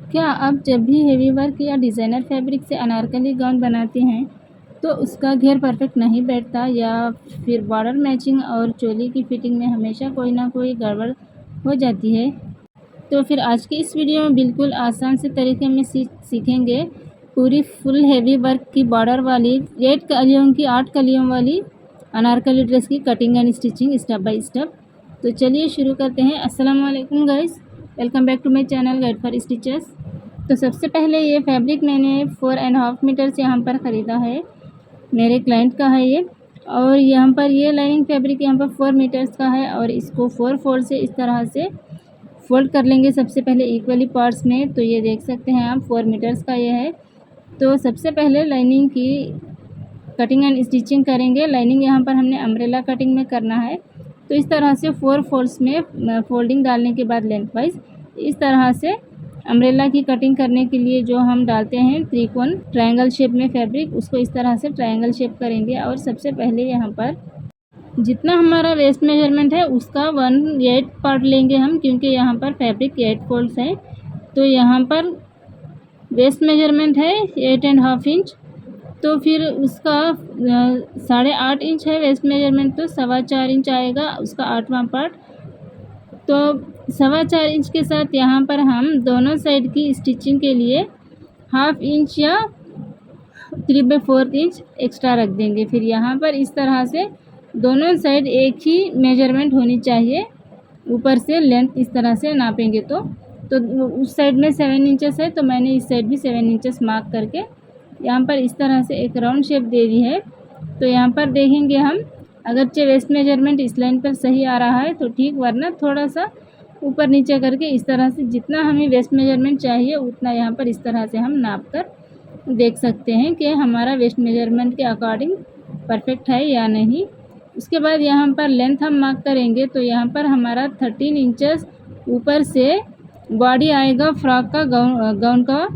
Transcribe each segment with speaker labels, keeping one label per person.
Speaker 1: क्या आप जब भी हेवी वर्क या डिज़ाइनर फैब्रिक से अनारकली गाउन बनाते हैं तो उसका घेर परफेक्ट नहीं बैठता या फिर बॉर्डर मैचिंग और चोली की फिटिंग में हमेशा कोई ना कोई गड़बड़ हो जाती है? तो फिर आज की इस वीडियो में बिल्कुल आसान से तरीके में सीखेंगे पूरी फुल हेवी वर्क की बॉर्डर वाली 8 कलियों वाली अनारकली ड्रेस की cutting and stitching step by step. तो चलिए शुरू करते हैं। अस्सलाम वालेकुम guys, welcome back to my channel guide for stitches. तो सबसे पहले ये फैब्रिक मैंने 4.5 मीटर्स यहाँ पर ख़रीदा है, मेरे क्लाइंट का है ये। और यहाँ पर ये लाइनिंग फैब्रिक यहाँ पर 4 मीटर्स का है और इसको 4 फोल्ड से इस तरह से फोल्ड कर लेंगे सबसे पहले इक्वली पार्ट्स में। तो ये देख सकते हैं आप 4 मीटर्स का ये है। तो सबसे पहले लाइनिंग की कटिंग एंड स्टिचिंग करेंगे। लाइनिंग यहाँ पर हमने अम्ब्रेला कटिंग में करना है। तो इस तरह से 4 फोल्ड्स में फोल्डिंग डालने के बाद लेंथ वाइज इस तरह से अम्ब्रेला की कटिंग करने के लिए जो हम डालते हैं त्रिकोण ट्रायंगल शेप में फैब्रिक, उसको इस तरह से ट्रायंगल शेप करेंगे। और सबसे पहले यहाँ पर जितना हमारा वेस्ट मेजरमेंट है उसका 1/8 पार्ट लेंगे हम, क्योंकि यहाँ पर फैब्रिक 8 फोल्ड्स हैं। तो यहाँ पर वेस्ट मेजरमेंट है 8.5 इंच, तो फिर उसका 8.5 इंच है वेस्ट मेजरमेंट, तो 4.25 इंच आएगा उसका 8वां पार्ट। तो 4.25 इंच के साथ यहाँ पर हम दोनों साइड की स्टिचिंग के लिए 1/2 इंच या 3/4 इंच एक्स्ट्रा रख देंगे। फिर यहाँ पर इस तरह से दोनों साइड एक ही मेजरमेंट होनी चाहिए। ऊपर से लेंथ इस तरह से नापेंगे तो उस साइड में 7 इंचेस है, तो मैंने इस साइड भी 7 इंचेस मार्क करके यहाँ पर इस तरह से एक राउंड शेप दे दी है। तो यहाँ पर देखेंगे हम, अगरचे वेस्ट मेजरमेंट इस लाइन पर सही आ रहा है तो ठीक, वरना थोड़ा सा ऊपर नीचे करके इस तरह से जितना हमें वेस्ट मेजरमेंट चाहिए उतना यहाँ पर इस तरह से हम नाप कर देख सकते हैं कि हमारा वेस्ट मेजरमेंट के अकॉर्डिंग परफेक्ट है या नहीं। उसके बाद यहाँ पर लेंथ हम मार्क करेंगे। तो यहाँ पर हमारा 13 इंचेस ऊपर से बॉडी आएगा, फ्रॉक का गाउन का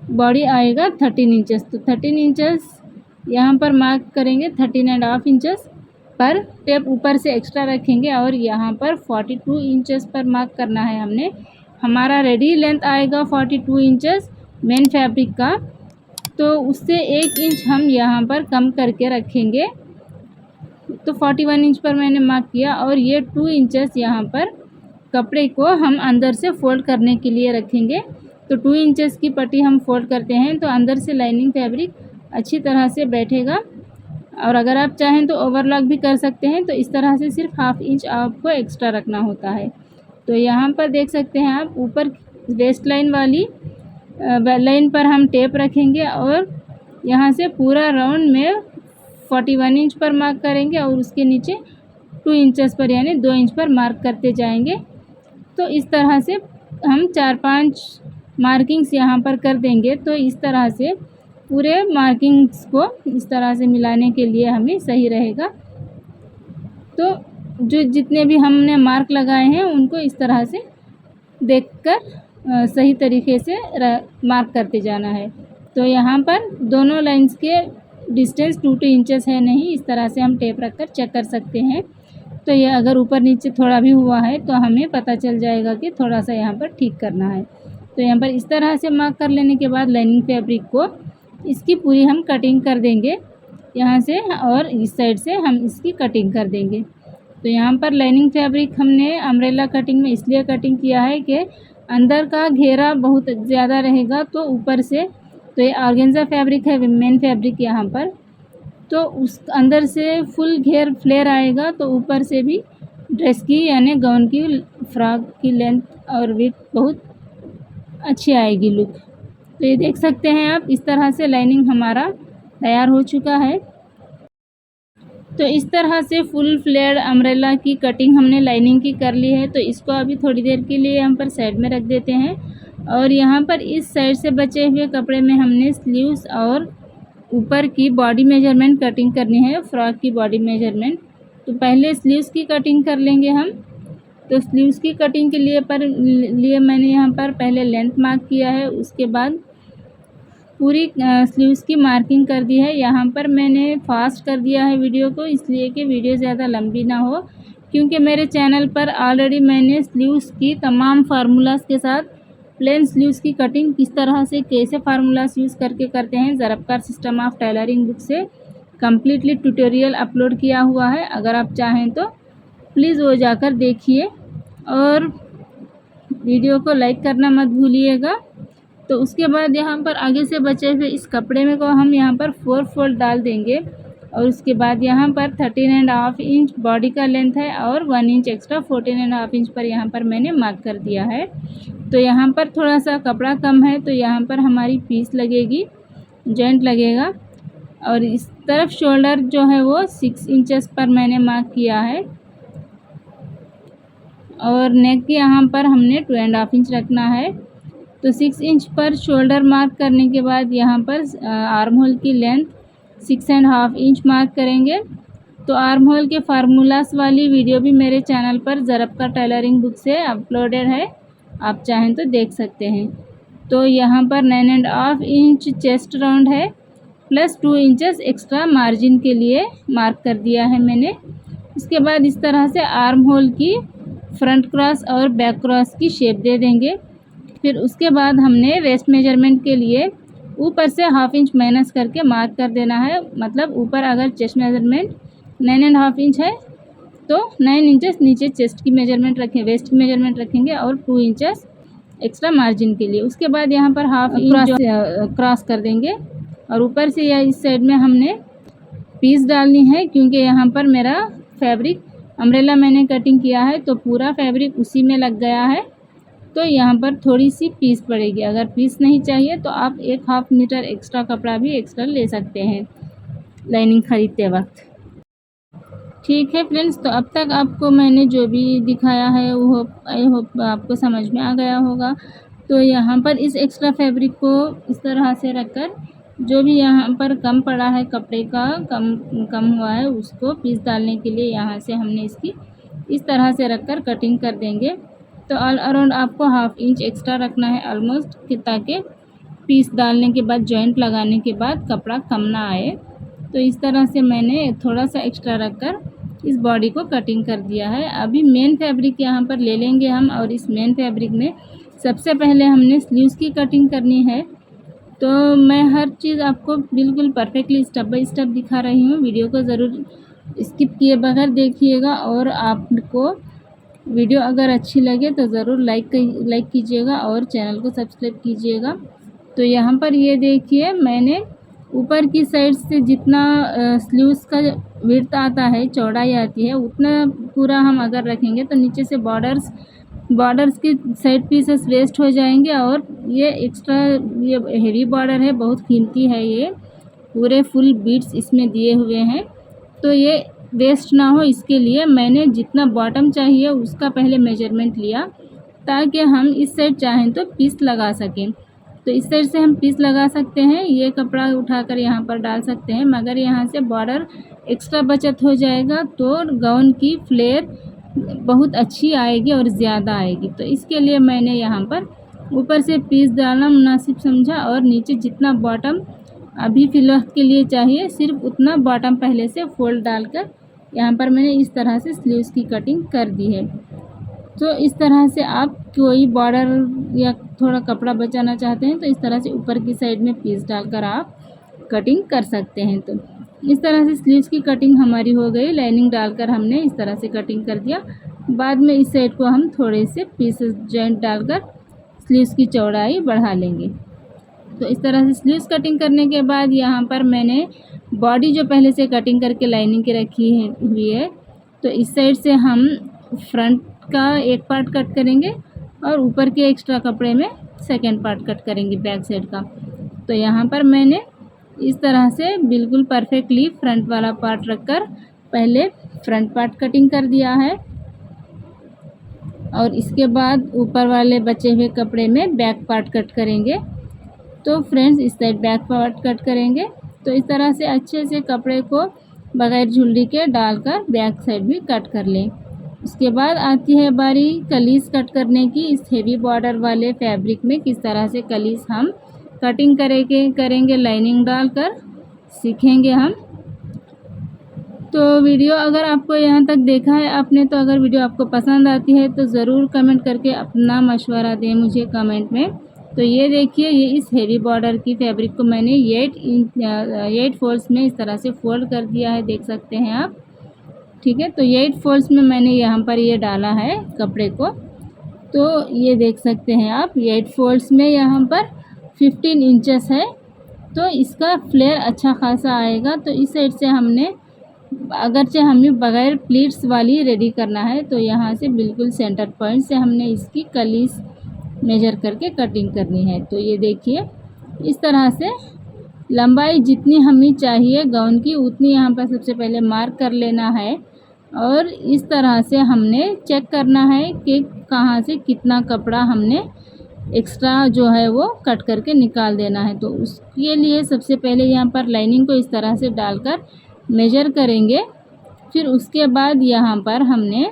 Speaker 1: बॉडी आएगा 13 इंचेस। तो 13 इंचेस यहाँ पर मार्क करेंगे, 13.5 इंचेस पर टेप ऊपर से एक्स्ट्रा रखेंगे और यहाँ पर 42 इंचेस पर मार्क करना है हमने। हमारा रेडी लेंथ आएगा 42 इंचेस मेन फैब्रिक का, तो उससे 1 इंच हम यहाँ पर कम करके रखेंगे। तो 41 इंच पर मैंने मार्क किया और ये 2 इंचेस यहाँ पर कपड़े को हम अंदर से फोल्ड करने के लिए रखेंगे। तो 2 इंचेस की पट्टी हम फोल्ड करते हैं तो अंदर से लाइनिंग फैब्रिक अच्छी तरह से बैठेगा। और अगर आप चाहें तो ओवरलॉक भी कर सकते हैं। तो इस तरह से सिर्फ 1/2 इंच आपको एक्स्ट्रा रखना होता है। तो यहाँ पर देख सकते हैं आप, ऊपर वेस्ट लाइन वाली लाइन पर हम टेप रखेंगे और यहाँ से पूरा राउंड में 41 इंच पर मार्क करेंगे और उसके नीचे 2 इंचेस पर यानी 2 इंच पर मार्क करते जाएंगे। तो इस तरह से हम 4-5 मार्किंग्स यहाँ पर कर देंगे। तो इस तरह से पूरे मार्किंग्स को इस तरह से मिलाने के लिए हमें सही रहेगा। तो जो जितने भी हमने मार्क लगाए हैं उनको इस तरह से देखकर सही तरीके से मार्क करते जाना है। तो यहाँ पर दोनों लाइंस के डिस्टेंस 2-2 इंचेस है नहीं, इस तरह से हम टेप रखकर चेक कर सकते हैं। तो ये अगर ऊपर नीचे थोड़ा भी हुआ है तो हमें पता चल जाएगा कि थोड़ा सा यहाँ पर ठीक करना है। तो यहाँ पर इस तरह से मार्क कर लेने के बाद लाइनिंग फैब्रिक को इसकी पूरी हम कटिंग कर देंगे यहाँ से, और इस साइड से हम इसकी कटिंग कर देंगे। तो यहाँ पर लाइनिंग फैब्रिक हमने अम्ब्रेला कटिंग में इसलिए कटिंग किया है कि अंदर का घेरा बहुत ज़्यादा रहेगा। तो ऊपर से तो ये ऑर्गेन्जा फैब्रिक है मेन फैब्रिक यहाँ पर, तो उस अंदर से फुल घेर फ्लेयर आएगा। तो ऊपर से भी ड्रेस की यानी गाउन की फ्रॉक की लेंथ और विड्थ बहुत अच्छी आएगी लुक। तो ये देख सकते हैं आप, इस तरह से लाइनिंग हमारा तैयार हो चुका है। तो इस तरह से फुल फ्लेयर अम्ब्रेला की कटिंग हमने लाइनिंग की कर ली है। तो इसको अभी थोड़ी देर के लिए हम पर साइड में रख देते हैं। और यहाँ पर इस साइड से बचे हुए कपड़े में हमने स्लीव्स और ऊपर की बॉडी मेजरमेंट कटिंग करनी है, फ्रॉक की बॉडी मेजरमेंट। तो पहले स्लीव्स की कटिंग कर लेंगे हम। तो स्लीव्स की कटिंग के लिए मैंने यहाँ पर पहले लेंथ मार्क किया है, उसके बाद पूरी स्लीव्स की मार्किंग कर दी है। यहाँ पर मैंने फास्ट कर दिया है वीडियो को, इसलिए कि वीडियो ज़्यादा लंबी ना हो, क्योंकि मेरे चैनल पर ऑलरेडी मैंने स्लीव्स की तमाम फार्मूलाज के साथ प्लेन स्लीव्स की कटिंग किस तरह से कैसे फार्मूलास यूज़ करके करते हैं, ज़रबकार सिस्टम ऑफ टेलरिंग बुक से कम्प्लीटली ट्यूटोरियल अपलोड किया हुआ है। अगर आप चाहें तो प्लीज़ वो जाकर देखिए और वीडियो को लाइक करना मत भूलिएगा। तो उसके बाद यहाँ पर आगे से बचे हुए इस कपड़े में को हम यहाँ पर 4 फोल्ड डाल देंगे और उसके बाद यहाँ पर 13.5 इंच बॉडी का लेंथ है और 1 इंच एक्स्ट्रा 14.5 इंच पर यहाँ पर मैंने मार्क कर दिया है। तो यहाँ पर थोड़ा सा कपड़ा कम है तो यहाँ पर हमारी पीस लगेगी, जॉइंट लगेगा। और इस तरफ शोल्डर जो है वो 6 इंचेस पर मैंने मार्क किया है और नेक यहाँ पर हमने 2.5 इंच रखना है। तो 6 इंच पर शोल्डर मार्क करने के बाद यहाँ पर आर्म होल की लेंथ 6.5 इंच मार्क करेंगे। तो आर्म होल के फार्मूलास वाली वीडियो भी मेरे चैनल पर ज़रबकार टेलरिंग बुक से अपलोडेड है, आप चाहें तो देख सकते हैं। तो यहाँ पर 9.5 इंच चेस्ट राउंड है प्लस 2 इंचेस एक्स्ट्रा मार्जिन के लिए मार्क कर दिया है मैंने। इसके बाद इस तरह से आर्म होल की फ्रंट क्रॉस और बैक क्रॉस की शेप दे देंगे। फिर उसके बाद हमने वेस्ट मेजरमेंट के लिए ऊपर से 1/2 इंच माइनस करके मार्क कर देना है। मतलब ऊपर अगर चेस्ट मेजरमेंट 9.5 इंच है तो 9 इंचेस नीचे चेस्ट की मेजरमेंट रखें, वेस्ट की मेजरमेंट रखेंगे और 2 इंचेस एक्स्ट्रा मार्जिन के लिए। उसके बाद यहाँ पर 1/2 इंच क्रॉस कर देंगे और ऊपर से या इस साइड में हमने पीस डालनी है क्योंकि यहाँ पर मेरा फैब्रिक अम्ब्रेला मैंने कटिंग किया है तो पूरा फैब्रिक उसी में लग गया है। तो यहाँ पर थोड़ी सी पीस पड़ेगी। अगर पीस नहीं चाहिए तो आप 1/2 मीटर एक्स्ट्रा कपड़ा भी एक्स्ट्रा ले सकते हैं लाइनिंग ख़रीदते वक्त। ठीक है फ्रेंड्स, तो अब तक आपको मैंने जो भी दिखाया है वो आई होप आपको समझ में आ गया होगा। तो यहाँ पर इस एक्स्ट्रा फैब्रिक को इस तरह से रखकर जो भी यहाँ पर कम पड़ा है कपड़े का कम हुआ है उसको पीस डालने के लिए यहाँ से हमने इसकी इस तरह से रखकर कटिंग कर देंगे। तो ऑल अराउंड आपको 1/2 इंच एक्स्ट्रा रखना है ऑलमोस्ट ताकि पीस डालने के बाद जॉइंट लगाने के बाद कपड़ा कम ना आए। तो इस तरह से मैंने थोड़ा सा एक्स्ट्रा रखकर इस बॉडी को कटिंग कर दिया है। अभी मेन फैब्रिक यहाँ पर ले लेंगे हम और इस मेन फैब्रिक में सबसे पहले हमने स्लीव्स की कटिंग करनी है। तो मैं हर चीज़ आपको बिल्कुल परफेक्टली स्टेप बाय स्टेप दिखा रही हूँ। वीडियो को ज़रूर स्किप किए बगैर देखिएगा और आपको वीडियो अगर अच्छी लगे तो ज़रूर लाइक कीजिएगा और चैनल को सब्सक्राइब कीजिएगा। तो यहाँ पर ये देखिए मैंने ऊपर की साइड से जितना स्लीव्स का विड्थ आता है, चौड़ाई आती है, उतना पूरा हम अगर रखेंगे तो नीचे से बॉर्डर्स की साइड पीसेस वेस्ट हो जाएंगे। और ये एक्स्ट्रा ये हेवी बॉर्डर है, बहुत कीमती है, ये पूरे फुल बीट्स इसमें दिए हुए हैं। तो ये वेस्ट ना हो इसके लिए मैंने जितना बॉटम चाहिए उसका पहले मेजरमेंट लिया ताकि हम इस साइड चाहें तो पीस लगा सकें। तो इस साइड से हम पीस लगा सकते हैं, ये कपड़ा उठाकर यहाँ पर डाल सकते हैं, मगर यहाँ से बॉर्डर एक्स्ट्रा बचत हो जाएगा तो गाउन की फ्लेयर बहुत अच्छी आएगी और ज़्यादा आएगी। तो इसके लिए मैंने यहाँ पर ऊपर से पीस डालना मुनासिब समझा और नीचे जितना बॉटम अभी फ़िलहाल के लिए चाहिए सिर्फ उतना बॉटम पहले से फोल्ड डालकर यहाँ पर मैंने इस तरह से स्लीव्स की कटिंग कर दी है। तो इस तरह से आप कोई बॉर्डर या थोड़ा कपड़ा बचाना चाहते हैं तो इस तरह से ऊपर की साइड में पीस डालकर आप कटिंग कर सकते हैं। तो इस तरह से स्लीव्स की कटिंग हमारी हो गई। लाइनिंग डालकर हमने इस तरह से कटिंग कर दिया। बाद में इस साइड को हम थोड़े से पीसेस जॉइंट डालकर स्लीव्स की चौड़ाई बढ़ा लेंगे। तो इस तरह से स्लीव्स कटिंग करने के बाद यहाँ पर मैंने बॉडी जो पहले से कटिंग करके लाइनिंग के रखी हुई है तो इस साइड से हम फ्रंट का एक पार्ट कट करेंगे और ऊपर के एक्स्ट्रा कपड़े में सेकंड पार्ट कट करेंगे बैक साइड का। तो यहाँ पर मैंने इस तरह से बिल्कुल परफेक्टली फ्रंट वाला पार्ट रखकर पहले फ्रंट पार्ट कटिंग कर दिया है और इसके बाद ऊपर वाले बचे हुए कपड़े में बैक पार्ट कट करेंगे। तो फ्रेंड्स इस साइड बैक पार्ट कट करेंगे। तो इस तरह से अच्छे से कपड़े को बगैर झुल्ली के डालकर बैक साइड भी कट कर लें। उसके बाद आती है बारी कलीस कट करने की। इस हेवी बॉर्डर वाले फैब्रिक में किस तरह से कलीस हम कटिंग करेंगे लाइनिंग डालकर सीखेंगे हम। तो वीडियो अगर आपको यहाँ तक देखा है आपने, तो अगर वीडियो आपको पसंद आती है तो ज़रूर कमेंट करके अपना मशवरा दें मुझे कमेंट में। तो ये देखिए, ये इस हेवी बॉर्डर की फैब्रिक को मैंने 8 फोल्ड्स में इस तरह से फोल्ड कर दिया है, देख सकते हैं आप। ठीक है, तो 8 फोल्ड्स में मैंने यहाँ पर ये डाला है कपड़े को। तो ये देख सकते हैं आप, 8 फोल्ड्स में यहाँ पर 15 इंचेस है, तो इसका फ्लेयर अच्छा खासा आएगा। तो इस साइड से हमने, अगरचे हमें बगैर प्लीट्स वाली रेडी करना है, तो यहाँ से बिल्कुल सेंटर पॉइंट से हमने इसकी कलीस मेजर करके कटिंग करनी है। तो ये देखिए, इस तरह से लंबाई जितनी हमें चाहिए गाउन की उतनी यहाँ पर सबसे पहले मार्क कर लेना है, और इस तरह से हमने चेक करना है कि कहाँ से कितना कपड़ा हमने एक्स्ट्रा जो है वो कट करके निकाल देना है। तो उसके लिए सबसे पहले यहाँ पर लाइनिंग को इस तरह से डालकर मेजर करेंगे। फिर उसके बाद यहाँ पर हमने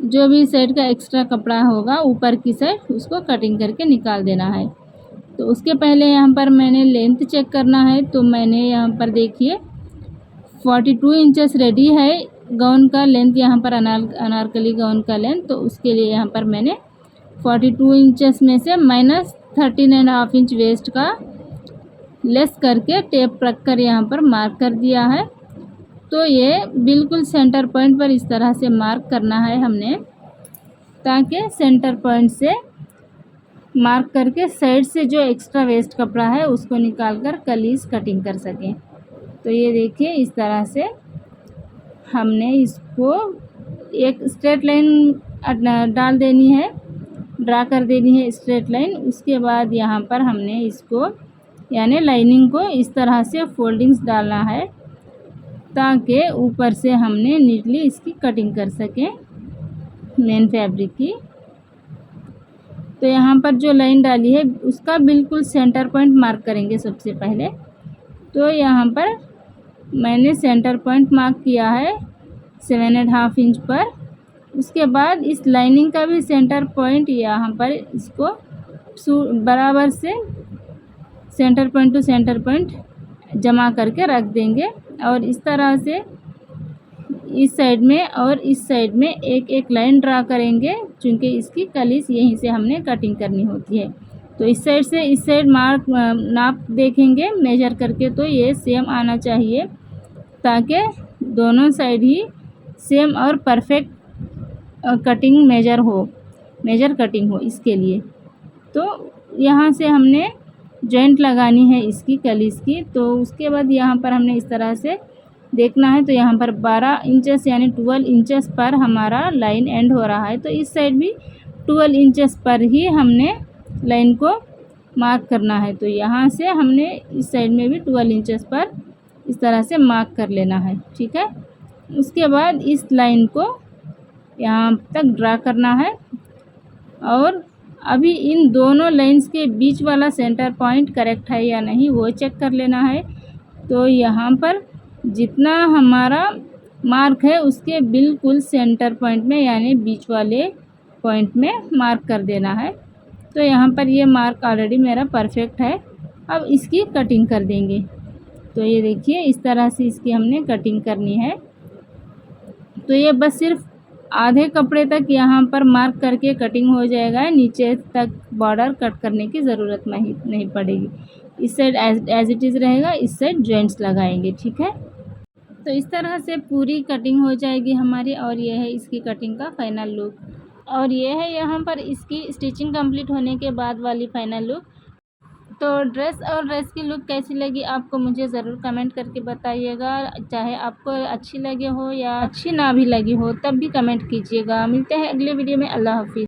Speaker 1: जो भी साइड का एक्स्ट्रा कपड़ा होगा ऊपर की साइड, उसको कटिंग करके निकाल देना है। तो उसके पहले यहाँ पर मैंने लेंथ चेक करना है। तो मैंने यहाँ पर देखिए 42 इंचेस रेडी है गाउन का लेंथ, यहाँ पर अनारकली गाउन का लेंथ। तो उसके लिए यहाँ पर मैंने 42 इंचेस में से -13.5 इंच वेस्ट का लेस करके टेप रख कर यहाँ पर मार्क कर दिया है। तो ये बिल्कुल सेंटर पॉइंट पर इस तरह से मार्क करना है हमने, ताकि सेंटर पॉइंट से मार्क करके साइड से जो एक्स्ट्रा वेस्ट कपड़ा है उसको निकाल कर कलीस कटिंग कर सकें। तो ये देखिए, इस तरह से हमने इसको एक स्ट्रेट लाइन डाल देनी है, ड्रा कर देनी है स्ट्रेट लाइन। उसके बाद यहाँ पर हमने इसको यानी लाइनिंग को इस तरह से फोल्डिंग्स डालना है, ताकि ऊपर से हमने नीटली इसकी कटिंग कर सकें मेन फैब्रिक की। तो यहाँ पर जो लाइन डाली है उसका बिल्कुल सेंटर पॉइंट मार्क करेंगे सबसे पहले। तो यहाँ पर मैंने सेंटर पॉइंट मार्क किया है 7.5 इंच पर। उसके बाद इस लाइनिंग का भी सेंटर पॉइंट यहाँ पर इसको बराबर से centre point two centre point जमा करके रख देंगे, और इस तरह से इस साइड में और इस साइड में एक एक लाइन ड्रा करेंगे, क्योंकि इसकी कलीस यहीं से हमने कटिंग करनी होती है। तो इस साइड से इस साइड मार्क नाप देखेंगे मेजर करके, तो ये सेम आना चाहिए, ताकि दोनों साइड ही सेम और परफेक्ट कटिंग मेजर कटिंग हो इसके लिए। तो यहाँ से हमने जॉइंट लगानी है इसकी कलीस की। तो उसके बाद यहाँ पर हमने इस तरह से देखना है। तो यहाँ पर 12 इंचेस यानी 12 इंचेस पर हमारा लाइन एंड हो रहा है। तो इस साइड भी 12 इंचेस पर ही हमने लाइन को मार्क करना है। तो यहाँ से हमने इस साइड में भी 12 इंचेस पर इस तरह से मार्क कर लेना है। ठीक है, उसके बाद इस लाइन को यहाँ तक ड्रा करना है, और अभी इन दोनों लाइंस के बीच वाला सेंटर पॉइंट करेक्ट है या नहीं वो चेक कर लेना है। तो यहाँ पर जितना हमारा मार्क है उसके बिल्कुल सेंटर पॉइंट में यानी बीच वाले पॉइंट में मार्क कर देना है। तो यहाँ पर ये मार्क ऑलरेडी मेरा परफेक्ट है। अब इसकी कटिंग कर देंगे। तो ये देखिए, इस तरह से इसकी हमने कटिंग करनी है। तो ये बस सिर्फ आधे कपड़े तक यहाँ पर मार्क करके कटिंग हो जाएगा, नीचे तक बॉर्डर कट करने की ज़रूरत नहीं पड़ेगी। इस साइड एज इट इज़ रहेगा, इस साइड जॉइंट्स लगाएंगे। ठीक है, तो इस तरह से पूरी कटिंग हो जाएगी हमारी, और ये है इसकी कटिंग का फाइनल लुक, और ये है यहाँ पर इसकी स्टिचिंग कंप्लीट होने के बाद वाली फाइनल लुक। तो ड्रेस की लुक कैसी लगी आपको मुझे ज़रूर कमेंट करके बताइएगा। चाहे आपको अच्छी लगे हो या अच्छी ना भी लगी हो, तब भी कमेंट कीजिएगा। मिलते हैं अगले वीडियो में। अल्लाह हाफिज़।